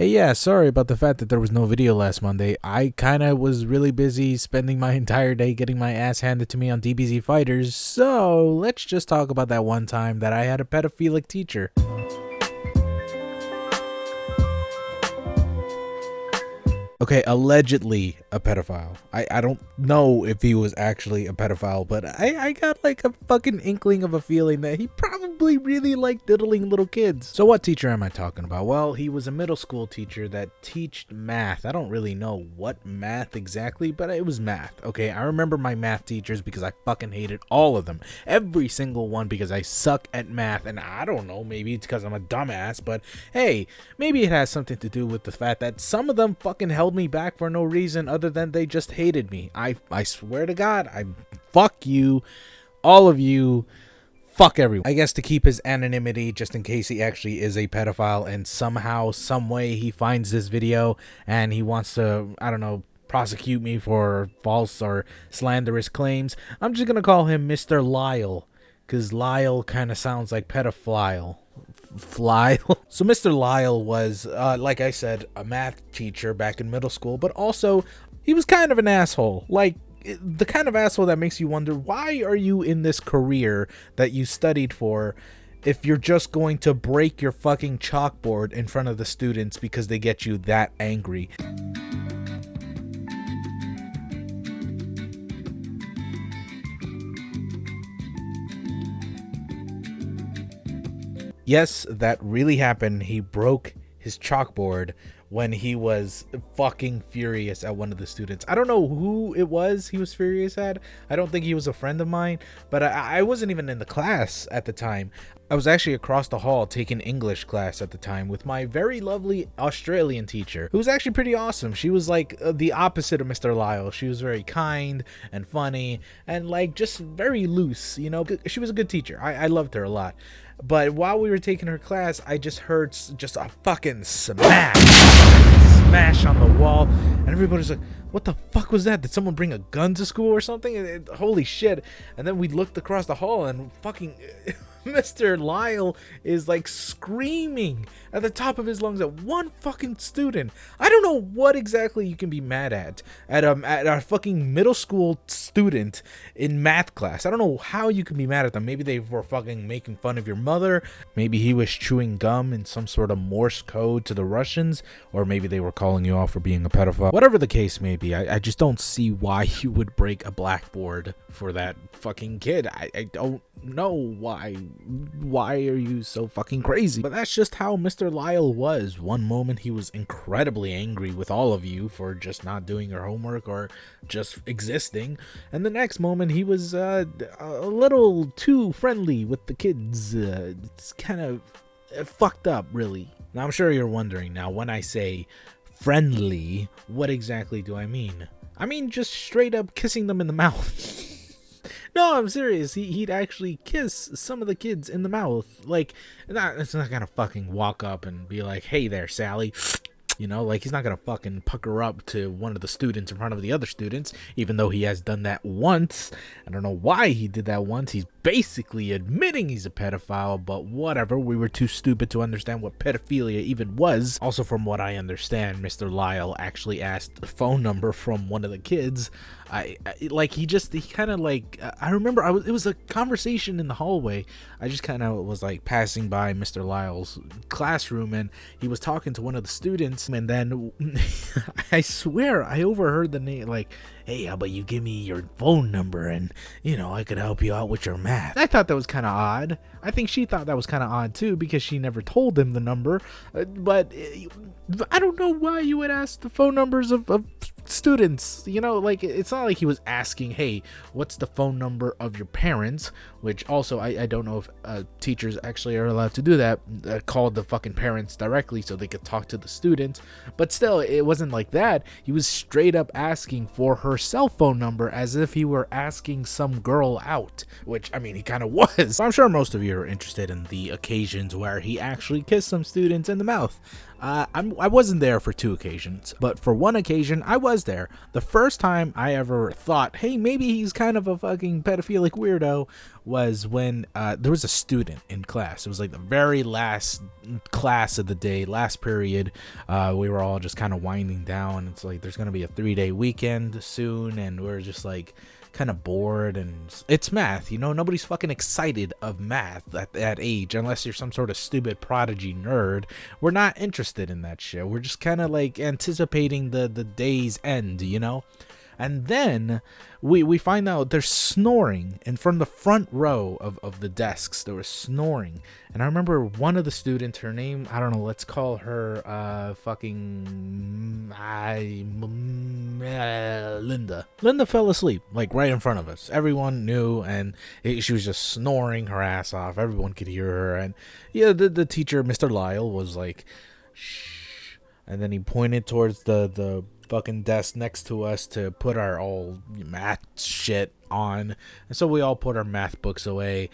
Hey, yeah, sorry about the fact that there was no video last Monday. I kinda was really busy spending my entire day getting my ass handed to me on DBZ Fighters, so let's just talk about that one time that I had a pedophilic teacher. Okay, allegedly a pedophile. I don't know if he was actually a pedophile, but I got like a fucking inkling of a feeling that he probably really liked diddling little kids. So what teacher am I talking about? Well, he was a middle school teacher that taught math. I don't really know what math exactly, but it was math. Okay, I remember my math teachers because I fucking hated all of them. Every single one, because I suck at math, and I don't know, maybe it's because I'm a dumbass, but hey, maybe it has something to do with the fact that some of them fucking held me back for no reason other than they just hated me. I swear to God, fuck you, all of you, fuck everyone. I guess to keep his anonymity, just in case he actually is a pedophile and somehow, some way he finds this video and he wants to, I don't know, prosecute me for false or slanderous claims, I'm just gonna call him Mr. Lyle, because Lyle kind of sounds like pedophile. So Mr. Lyle was, like I said, a math teacher back in middle school, but also he was kind of an asshole. Like, the kind of asshole that makes you wonder, why are you in this career that you studied for if you're just going to break your fucking chalkboard in front of the students because they get you that angry? Yes, that really happened. He broke his chalkboard when he was fucking furious at one of the students. I don't know who it was he was furious at. I don't think he was a friend of mine, but I wasn't even in the class at the time. I was actually across the hall taking English class at the time with my very lovely Australian teacher, who was actually pretty awesome. She was like the opposite of Mr. Lyle. She was very kind and funny and like just very loose, you know. She was a good teacher. I loved her a lot. But while we were taking her class, I just heard just a fucking smash on the wall, and everybody's like, what the fuck was that? Did someone bring a gun to school or something? Holy shit. And then we looked across the hall and fucking Mr. Lyle is like screaming at the top of his lungs at one fucking student. I don't know what exactly you can be mad at a fucking middle school student in math class. I don't know how you can be mad at them. Maybe they were fucking making fun of your mother. Maybe he was chewing gum in some sort of Morse code to the Russians, or maybe they were calling you out for being a pedophile. Whatever the case may be, I just don't see why you would break a blackboard for that fucking kid. I don't know why are you so fucking crazy? But that's just how Mr. Lyle was. One moment he was incredibly angry with all of you for just not doing your homework or just existing, and the next moment he was a little too friendly with the kids. It's kind of fucked up, really. Now I'm sure you're wondering, now when I say friendly, what exactly do I mean? I mean just straight up kissing them in the mouth. No, I'm serious. He'd actually kiss some of the kids in the mouth. Like, it's not gonna fucking walk up and be like, hey there, Sally. You know, like, he's not gonna fucking pucker up to one of the students in front of the other students, even though he has done that once. I don't know why he did that once. He's basically admitting he's a pedophile, but whatever. We were too stupid to understand what pedophilia even was. Also, from what I understand, Mr. Lyle actually asked the phone number from one of the kids. I kind of like, I remember it was a conversation in the hallway. I just kind of was like passing by Mr. Lyle's classroom, and he was talking to one of the students, and then I swear I overheard the name, like, hey, how about you give me your phone number and, you know, I could help you out with your math. I thought that was kind of odd. I think she thought that was kind of odd too, because she never told him the number. But I don't know why you would ask the phone numbers of students. You know, like, it's not like he was asking, hey, what's the phone number of your parents? Which also, I don't know if teachers actually are allowed to do that, call the fucking parents directly so they could talk to the students. But still, it wasn't like that. He was straight up asking for her cell phone number as if he were asking some girl out, which, I mean, he kind of was. I'm sure most of you are interested in the occasions where he actually kissed some students in the mouth. I wasn't there for 2 occasions, but for 1 occasion I was there. The first time I ever thought, hey, maybe he's kind of a fucking pedophilic weirdo, was when there was a student in class. It was like the very last class of the day, last period. We were all just kind of winding down. It's like there's gonna be a 3-day weekend soon, and we're just like kind of bored, and it's math, nobody's fucking excited of math at that age unless you're some sort of stupid prodigy nerd. We're not interested in that shit. We're just kind of like anticipating the day's end, and then we find out they're snoring, and from the front row of the desks there was snoring. And I remember one of the students, her name, I don't know, let's call her Linda fell asleep like right in front of us. Everyone knew, and she was just snoring her ass off. Everyone could hear her. And yeah, the teacher, Mr. Lyle, was like, shh, and then he pointed towards the fucking desk next to us to put our all math shit on. And so we all put our math books away,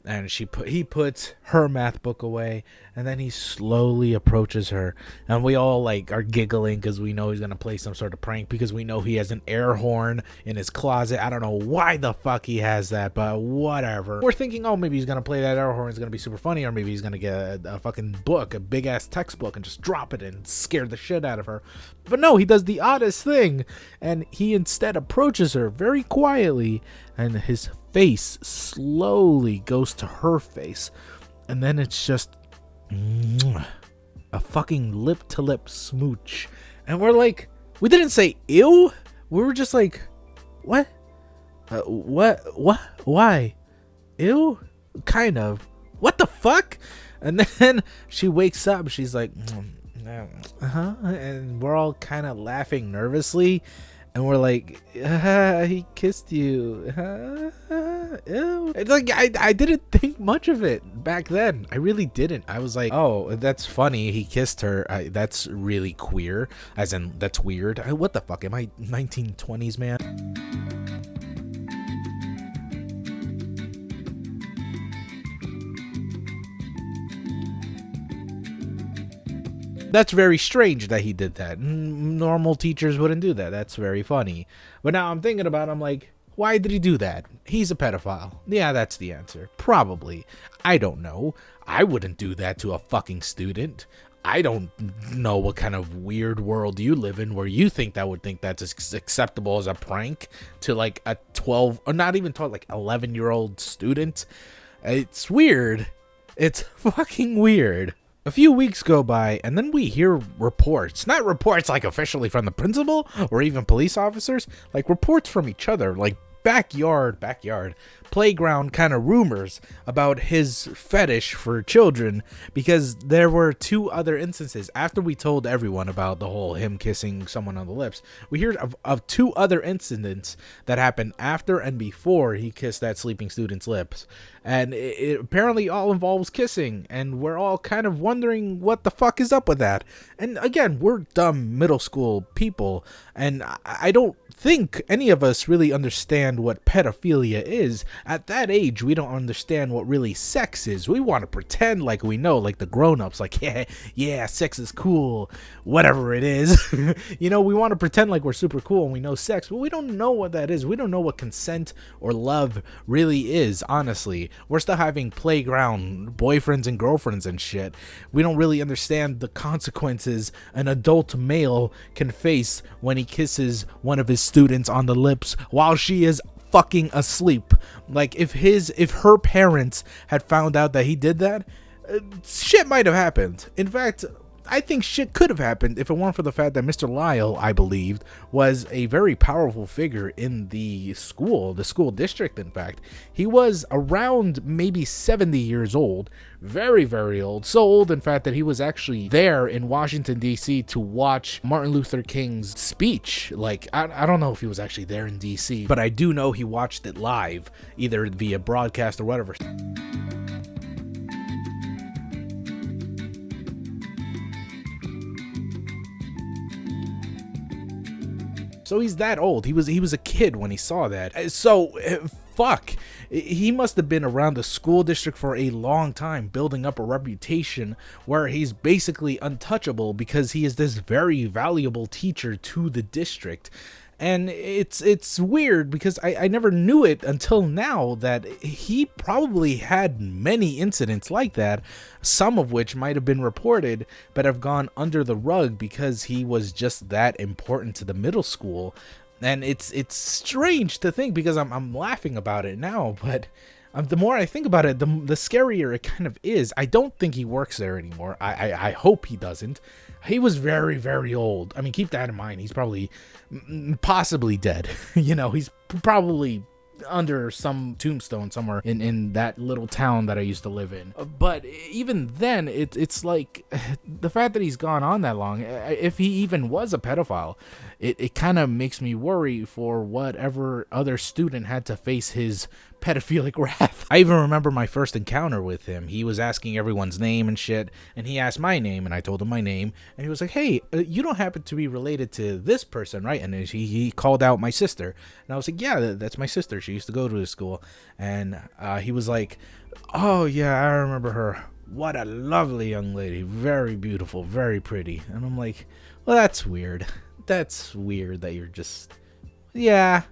and he puts her math book away, and then he slowly approaches her, and we all like are giggling because we know he's gonna play some sort of prank, because we know he has an air horn in his closet. I don't know why the fuck he has that, but whatever. We're thinking, oh, maybe he's gonna play that air horn, it's gonna be super funny, or maybe he's gonna get a fucking book, a big ass textbook, and just drop it and scare the shit out of her. But no, he does the oddest thing, and he instead approaches her very quietly, and his face slowly goes to her face, and then it's just a fucking lip-to-lip smooch. And we're like, we didn't say ew, we were just like, what, why, ew, kind of, what the fuck? And then she wakes up, she's like, and we're all kind of laughing nervously. And we're like, he kissed you. Ew. It's like, I didn't think much of it back then. I really didn't. I was like, oh, that's funny. He kissed her. That's really queer. As in, that's weird. What the fuck? Am I 1920s, man? That's very strange that he did that. Normal teachers wouldn't do that. That's very funny. But now I'm thinking about it, I'm like, why did he do that? He's a pedophile. Yeah, that's the answer. Probably. I don't know. I wouldn't do that to a fucking student. I don't know what kind of weird world you live in where you think that would think that's acceptable as a prank to like a 12, or not even 12, like 11-year-old student. It's weird. It's fucking weird. A few weeks go by, and then we hear reports. Not reports like officially from the principal or even police officers, like reports from each other, like backyard, playground kind of rumors about his fetish for children, because there were 2 other instances. After we told everyone about the whole him kissing someone on the lips, we hear of 2 other incidents that happened after and before he kissed that sleeping student's lips. And it apparently all involves kissing, and we're all kind of wondering what the fuck is up with that. And again, we're dumb middle school people, and I don't think any of us really understand what pedophilia is. At that age, we don't understand what really sex is. We want to pretend like we know, like the grown-ups, like, yeah, sex is cool, whatever it is. We want to pretend like we're super cool and we know sex, but we don't know what that is. We don't know what consent or love really is, honestly. We're still having playground boyfriends and girlfriends and shit. We don't really understand the consequences an adult male can face when he kisses one of his students on the lips while she is fucking asleep. Like, if her parents had found out that he did that, shit might have happened. In fact, I think shit could have happened if it weren't for the fact that Mr. Lyle, I believed, was a very powerful figure in the school district. In fact, he was around maybe 70 years old, very, very old. So old, in fact, that he was actually there in Washington, D.C. to watch Martin Luther King's speech. Like, I don't know if he was actually there in D.C., but I do know he watched it live, either via broadcast or whatever. So he's that old. He was a kid when he saw that. So fuck. He must have been around the school district for a long time, building up a reputation where he's basically untouchable because he is this very valuable teacher to the district. And it's weird because I never knew it until now that he probably had many incidents like that, some of which might have been reported but have gone under the rug because he was just that important to the middle school. And it's strange to think because I'm laughing about it now, but the more I think about it, the scarier it kind of is. I don't think he works there anymore. I hope he doesn't. He was very, very old. I mean, keep that in mind. He's probably possibly dead. You know, he's probably under some tombstone somewhere in that little town that I used to live in. But even then, it's like the fact that he's gone on that long, if he even was a pedophile, it kind of makes me worry for whatever other student had to face his pedophilic wrath. I even remember my first encounter with him. He was asking everyone's name and shit, and he asked my name, and I told him my name, and he was like, hey, you don't happen to be related to this person, right? And he called out my sister, and I was like, yeah, that's my sister. She used to go to his school. And he was like, oh yeah, I remember her. What a lovely young lady. Very beautiful, very pretty. And I'm like, well, that's weird. That's weird that you're just, yeah,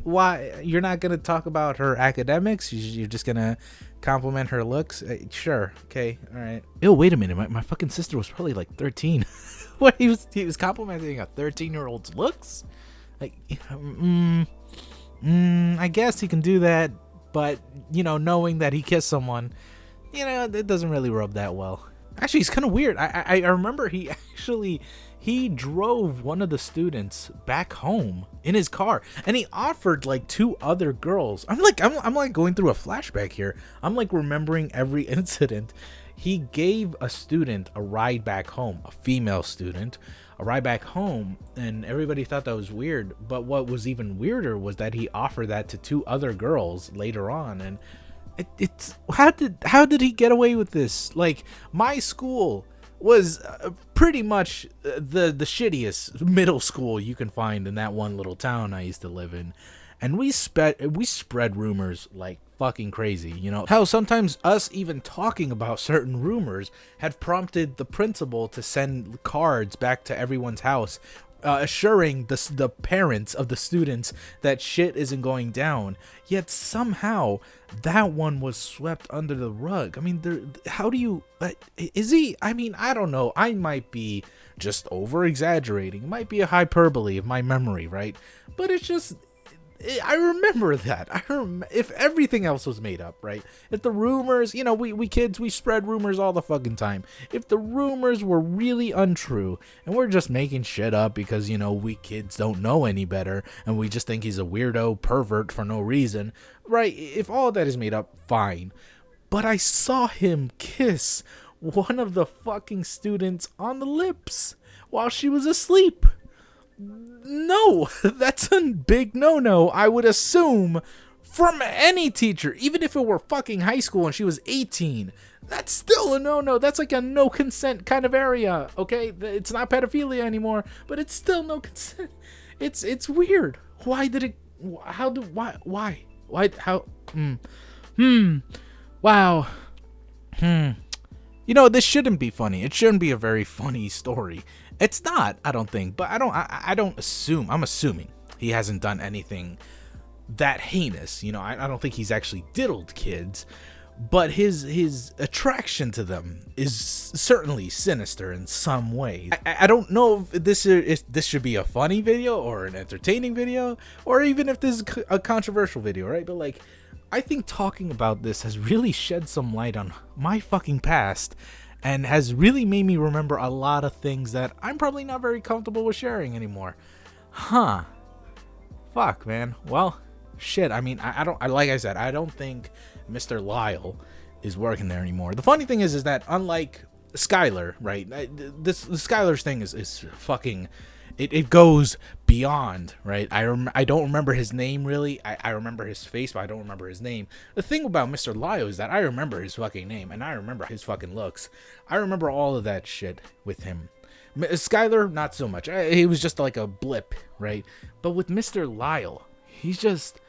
why you're not gonna talk about her academics? You're just gonna compliment her looks? Sure, okay, all right. Ew, wait a minute, my fucking sister was probably like 13. What, he was complimenting a 13-year-old's looks? Like, I guess he can do that, but you know, knowing that he kissed someone, you know, it doesn't really rub that well. Actually, it's kind of weird. I remember he drove one of the students back home in his car, and he offered like 2 other girls. I'm like going through a flashback here. I'm like remembering every incident. He gave a student a ride back home, a female student, a ride back home, and everybody thought that was weird. But what was even weirder was that he offered that to 2 other girls later on. And it's how did he get away with this? Like, my school was pretty much the shittiest middle school you can find in that one little town I used to live in, and we spread rumors like fucking crazy. You know how sometimes us even talking about certain rumors had prompted the principal to send cards back to everyone's house, assuring the parents of the students that shit isn't going down. Yet somehow that one was swept under the rug. I mean, how do you, is he, I mean, I don't know. I might be just over exaggerating. It might be a hyperbole of my memory, right? But it's just, I remember that. If everything else was made up, right? If the rumors, you know, we kids, we spread rumors all the fucking time. If the rumors were really untrue and we're just making shit up because, you know, we kids don't know any better and we just think he's a weirdo pervert for no reason, right? If all of that is made up, fine. But I saw him kiss one of the fucking students on the lips while she was asleep. No, that's a big no-no, I would assume, from any teacher. Even if it were fucking high school and she was 18, that's still a no-no. That's like a no consent kind of area, okay? It's not pedophilia anymore, but it's still no consent. It's weird. Why did it, why, how, wow, You know, this shouldn't be funny. It shouldn't be a very funny story. It's not, I don't think, but I don't assume. I'm assuming he hasn't done anything that heinous. You know, I don't think he's actually diddled kids, but his attraction to them is certainly sinister in some way. I don't know if this should be a funny video or an entertaining video, or even if this is a controversial video, right? But like, I think talking about this has really shed some light on my fucking past and has really made me remember a lot of things that I'm probably not very comfortable with sharing anymore. Huh. Fuck, man. Well, shit. I mean, I don't, like I said, I don't think Mr. Lyle is working there anymore. The funny thing is that unlike Skylar, right? The Skylar's thing is fucking, it goes beyond, right? I don't remember his name really. I remember his face, but I don't remember his name. The thing about Mr. Lyle is that I remember his fucking name and I remember his fucking looks. I remember all of that shit with him. Skylar, not so much. He was just like a blip, right? But with Mr. Lyle, he's just,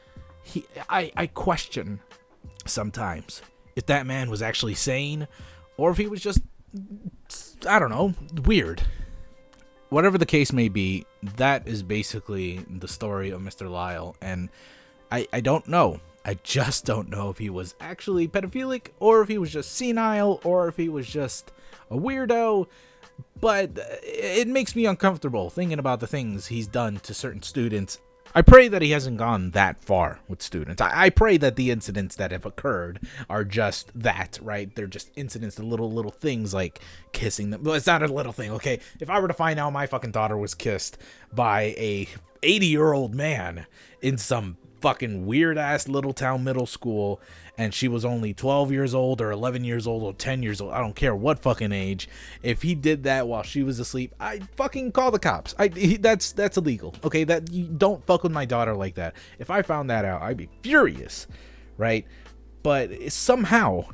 I question sometimes if that man was actually sane or if he was just, I don't know, weird. Whatever the case may be, that is basically the story of Mr. Lyle, and I don't know. I just don't know if he was actually pedophilic or if he was just senile or if he was just a weirdo, but it makes me uncomfortable thinking about the things he's done to certain students. I pray that he hasn't gone that far with students. I pray that the incidents that have occurred are just that, right? They're just incidents, the little things like kissing them. Well, it's not a little thing, okay? If I were to find out my fucking daughter was kissed by a 80-year-old man in some fucking weird-ass little town middle school, and she was only 12 years old or 11 years old or 10 years old, I don't care what fucking age, if he did that while she was asleep, I'd fucking call the cops. That's illegal, okay? That you don't fuck with my daughter like that. If I found that out, I'd be furious, right? But somehow,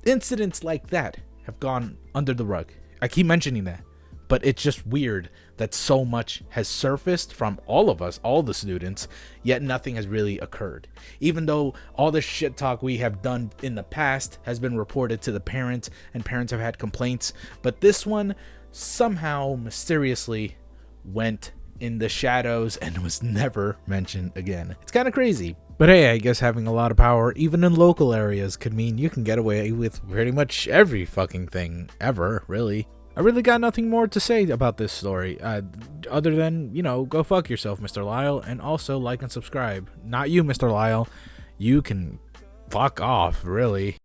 incidents like that have gone under the rug. I keep mentioning that, but it's just weird that so much has surfaced from all of us, all the students, yet nothing has really occurred. Even though all the shit talk we have done in the past has been reported to the parents, and parents have had complaints, but this one somehow mysteriously went in the shadows and was never mentioned again. It's kind of crazy. But hey, I guess having a lot of power, even in local areas, could mean you can get away with pretty much every fucking thing ever, really. I really got nothing more to say about this story, other than, go fuck yourself, Mr. Lyle, and also like and subscribe. Not you, Mr. Lyle. You can fuck off, really.